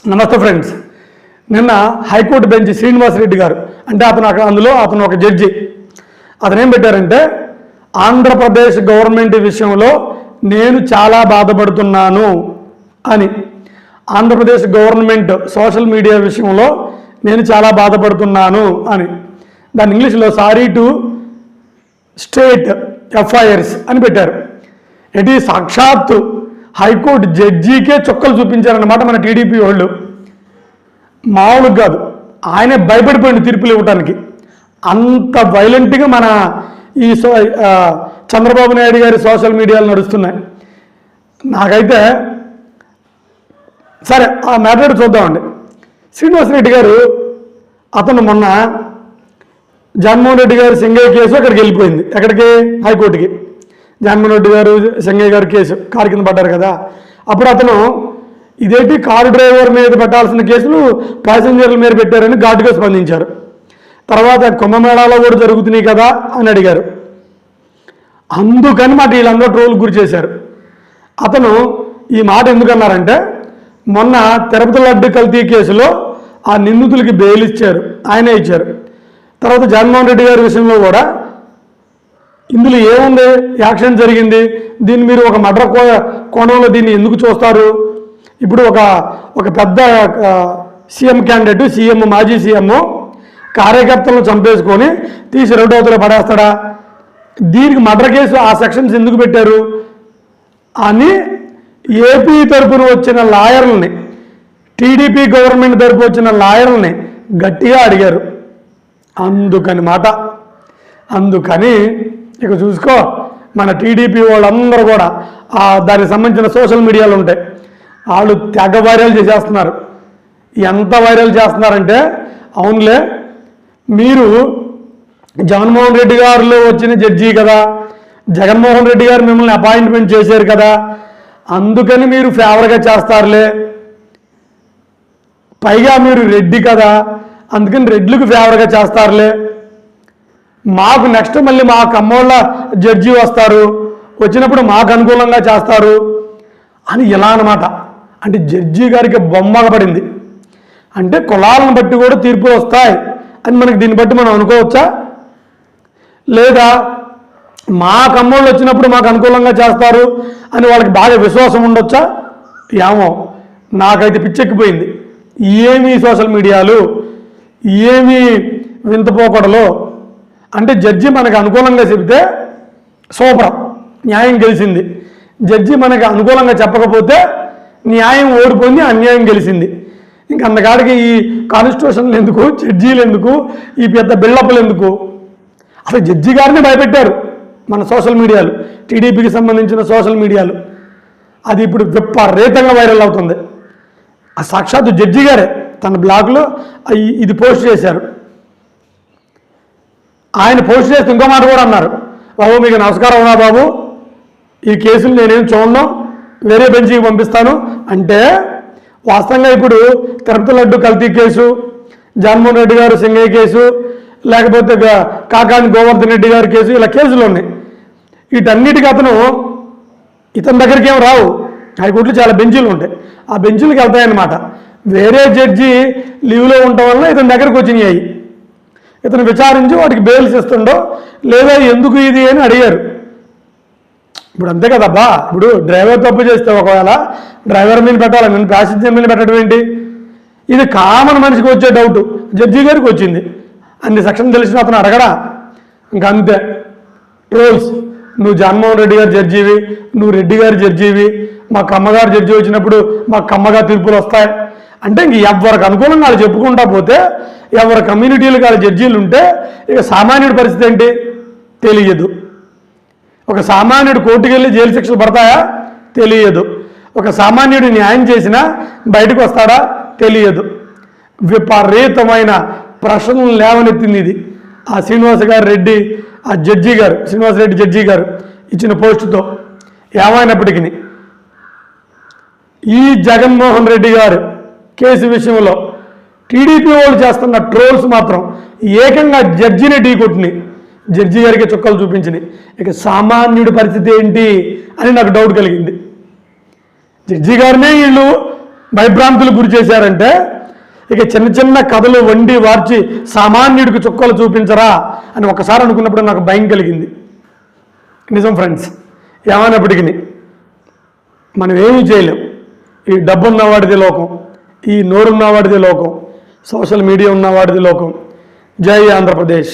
నమస్తే ఫ్రెండ్స్. నిన్న high court bench Srinivas Reddy గారు అంటే అతను ఒక జడ్జి. అతను ఏం పెట్టారంటే, ఆంధ్రప్రదేశ్ గవర్నమెంట్ విషయంలో నేను చాలా బాధపడుతున్నాను అని, ఆంధ్రప్రదేశ్ గవర్నమెంట్ సోషల్ మీడియా విషయంలో నేను చాలా బాధపడుతున్నాను అని, దాని ఇంగ్లీష్లో సారీ టు స్టేట్ ఎఫ్ఐఆర్స్ అని పెట్టారు. ఇది సాక్షాత్తు హైకోర్టు జడ్జికే చుక్కలు చూపించారన్నమాట మన టీడీపీ వాళ్ళు. మామూలుగా కాదు, ఆయనే భయపడిపోయింది తీర్పులు ఇవ్వడానికి. అంత వైలెంట్గా మన ఈ చంద్రబాబు నాయుడు గారి సోషల్ మీడియాలు నడుస్తున్నాయి. నాకైతే సరే ఆ మ్యాటర్ చూద్దామండి. శ్రీనివాస్ రెడ్డి గారు అతను మొన్న జగన్మోహన్ రెడ్డి గారి సింగయ్య కేసు అక్కడికి వెళ్ళిపోయింది. ఎక్కడికి? హైకోర్టుకి. జగన్మోహన్ రెడ్డి గారు సింగయ్య గారి కేసు కారు కింద పడ్డారు కదా. అప్పుడు అతను ఇదేంటి కారు డ్రైవర్ మీద పెట్టాల్సిన కేసులు ప్యాసింజర్ల మీద పెట్టారని ఘాటుగా స్పందించారు. తర్వాత కుంభమేళాలో కూడా జరుగుతున్నాయి కదా అని అడిగారు. అందుకని మాట వీళ్ళందరూ ట్రోల్ గురి చేశారు. అతను ఈ మాట ఎందుకన్నారంటే, మొన్న తిరుపతి లడ్డు కల్తీ కేసులో ఆ నిందితులకి బెయిల్ ఇచ్చారు, ఆయనే ఇచ్చారు. తర్వాత జగన్మోహన్ రెడ్డి గారి విషయంలో కూడా ఇందులో ఏముంది, యాక్షన్ జరిగింది, దీన్ని మీరు ఒక మర్డర్ కోణంలో దీన్ని ఎందుకు చూస్తారు? ఇప్పుడు ఒక పెద్ద సీఎం క్యాండిడేట్, మాజీ సీఎం కార్యకర్తలను చంపేసుకొని తీసి రెండవతలో పడేస్తాడా? దీనికి మర్డర్ కేసు ఆ సెక్షన్స్ ఎందుకు పెట్టారు అని ఏపీ తరపున వచ్చిన లాయర్లని, టీడీపీ గవర్నమెంట్ తరపు వచ్చిన లాయర్లని గట్టిగా అడిగారు. అందుకని ఇక చూసుకో, మన టీడీపీ వాళ్ళందరూ కూడా దానికి సంబంధించిన సోషల్ మీడియాలు ఉంటాయి, వాళ్ళు తెగ వైరల్ చేసేస్తున్నారు. ఎంత వైరల్ చేస్తున్నారంటే, అవునులే మీరు జగన్మోహన్ రెడ్డి గారిలో వచ్చిన జడ్జి కదా, జగన్మోహన్ రెడ్డి గారు మిమ్మల్ని అపాయింట్మెంట్ చేశారు కదా, అందుకని మీరు ఫేవర్గా చేస్తారులే, పైగా మీరు రెడ్డి కదా, అందుకని రెడ్లకు ఫేవర్గా చేస్తారులే, మాకు నెక్స్ట్ మళ్ళీ మా కమ్మోళ్ళ జడ్జి వస్తారు, వచ్చినప్పుడు మాకు అనుకూలంగా చేస్తారు అని ఇలా అన్నమాట. అంటే జడ్జి గారికి బొమ్మగా పడింది. అంటే కులాలను బట్టి కూడా తీర్పులు వస్తాయి అని మనకి దీన్ని బట్టి మనం అనుకోవచ్చా? లేదా మా కమ్మోళ్ళు వచ్చినప్పుడు మాకు అనుకూలంగా చేస్తారు అని వాళ్ళకి బాగా విశ్వాసం ఉండొచ్చా? ఏమో, నాకైతే పిచ్చెక్కిపోయింది. ఏమీ సోషల్ మీడియాలు, ఏమీ వింతపోకడలో. అంటే జడ్జి మనకు అనుకూలంగా చెబితే సూపర్, న్యాయం గెలిచింది. జడ్జి మనకు అనుకూలంగా చెప్పకపోతే న్యాయం ఓడిపోయింది, అన్యాయం గెలిచింది. ఇంక అందుకాడికి ఈ కాన్స్టిట్యూషన్లు ఎందుకు, జడ్జీలు ఎందుకు, ఈ పెద్ద బిల్డప్లు ఎందుకు? అసలు జడ్జి గారిని భయపెట్టారు మన సోషల్ మీడియాలు, టీడీపీకి సంబంధించిన సోషల్ మీడియాలు. అది ఇప్పుడు విపరీతంగా వైరల్ అవుతుంది. ఆ సాక్షాత్తు జడ్జి గారే తన బ్లాగ్లో ఇది పోస్ట్ చేశారు. ఆయన పోస్ట్ చేస్తే ఇంకో మాట కూడా అన్నారు, బాబు మీకు నమస్కారం ఉన్నా బాబు, ఈ కేసులు నేనేం చూడను, వేరే బెంచ్కి పంపిస్తాను అంటే. వాస్తవంగా ఇప్పుడు తిరుపతి లడ్డు కల్తీ కేసు, జగన్మోహన్ రెడ్డి గారు సింగయ్య కేసు, లేకపోతే కాకాని గోవర్ధన్ రెడ్డి గారి కేసు, ఇలా కేసులు ఉన్నాయి. వీటన్నిటికీ ఇతని దగ్గరికి ఏం రావు. హైకోర్టులో చాలా బెంచీలు ఉంటాయి, ఆ బెంచీలకు వెళ్తాయన్నమాట. వేరే జడ్జి లీవ్లో ఉండటం వల్ల ఇతని దగ్గరకు వచ్చినాయి. ఇతను విచారించి వాటికి బెయిల్స్ ఇస్తుండో లేదా ఎందుకు ఇది అని అడిగారు. ఇప్పుడు అంతే కదబ్బా, ఇప్పుడు డ్రైవర్ తప్పు చేస్తే ఒకవేళ డ్రైవర్ మీద పెట్టాలి, నేను ప్యాసింజర్ మీద పెట్టడం ఏంటి? ఇది కామన్ మనిషికి వచ్చే డౌట్ జడ్జి గారికి వచ్చింది. అన్ని సెక్షన్ తెలిసిన అతను అడగడా? ఇంకా అంతే ట్రోల్స్. నువ్వు జగన్మోహన్ రెడ్డి గారు జడ్జివి, నువ్వు రెడ్డి గారి జడ్జివి, మా కమ్మగారు జడ్జి వచ్చినప్పుడు మా కమ్మగారు తీర్పులు వస్తాయి అంటే ఇంక ఎవరికి అనుకూలంగా వాళ్ళు చెప్పుకుంటా పోతే, ఎవరి కమ్యూనిటీలకు వాళ్ళ జడ్జీలు ఉంటే ఇక సామాన్యుడి పరిస్థితి ఏంటి తెలియదు. ఒక సామాన్యుడు కోర్టుకు వెళ్ళి జైలు శిక్షలు పడతాయా? తెలియదు. ఒక సామాన్యుడు న్యాయం చేసినా బయటకు వస్తాడా? తెలియదు. విపరీతమైన ప్రశ్నలు లేవనెత్తింది ఇది. ఆ శ్రీనివాస్ రెడ్డి జడ్జి గారు ఇచ్చిన పోస్టుతో. ఏమైనప్పటికీ ఈ జగన్మోహన్ రెడ్డి గారు కేసు విషయంలో టీడీపీ వాళ్ళు చేస్తున్న ట్రోల్స్ మాత్రం ఏకంగా జడ్జిని ఢీకొట్టినాయి, జడ్జి గారికి చుక్కలు చూపించినాయి. ఇక సామాన్యుడి పరిస్థితి ఏంటి అని నాకు డౌట్ కలిగింది. జడ్జి గారినే వీళ్ళు భయభ్రాంతులు గురి చేశారంటే ఇక చిన్న చిన్న కథలు వండి వార్చి సామాన్యుడికి చుక్కలు చూపించరా అని ఒకసారి అనుకున్నప్పుడు నాకు భయం కలిగింది. నిజం ఫ్రెండ్స్, ఏమైనప్పటికీ మనం ఏమీ చేయలేం. ఈ డబ్బు ఉన్నవాడిది లోకం, ఈ నోరున్నవాడిది లోకం, సోషల్ మీడియా ఉన్నవాడిది లోకం. జై ఆంధ్రప్రదేశ్.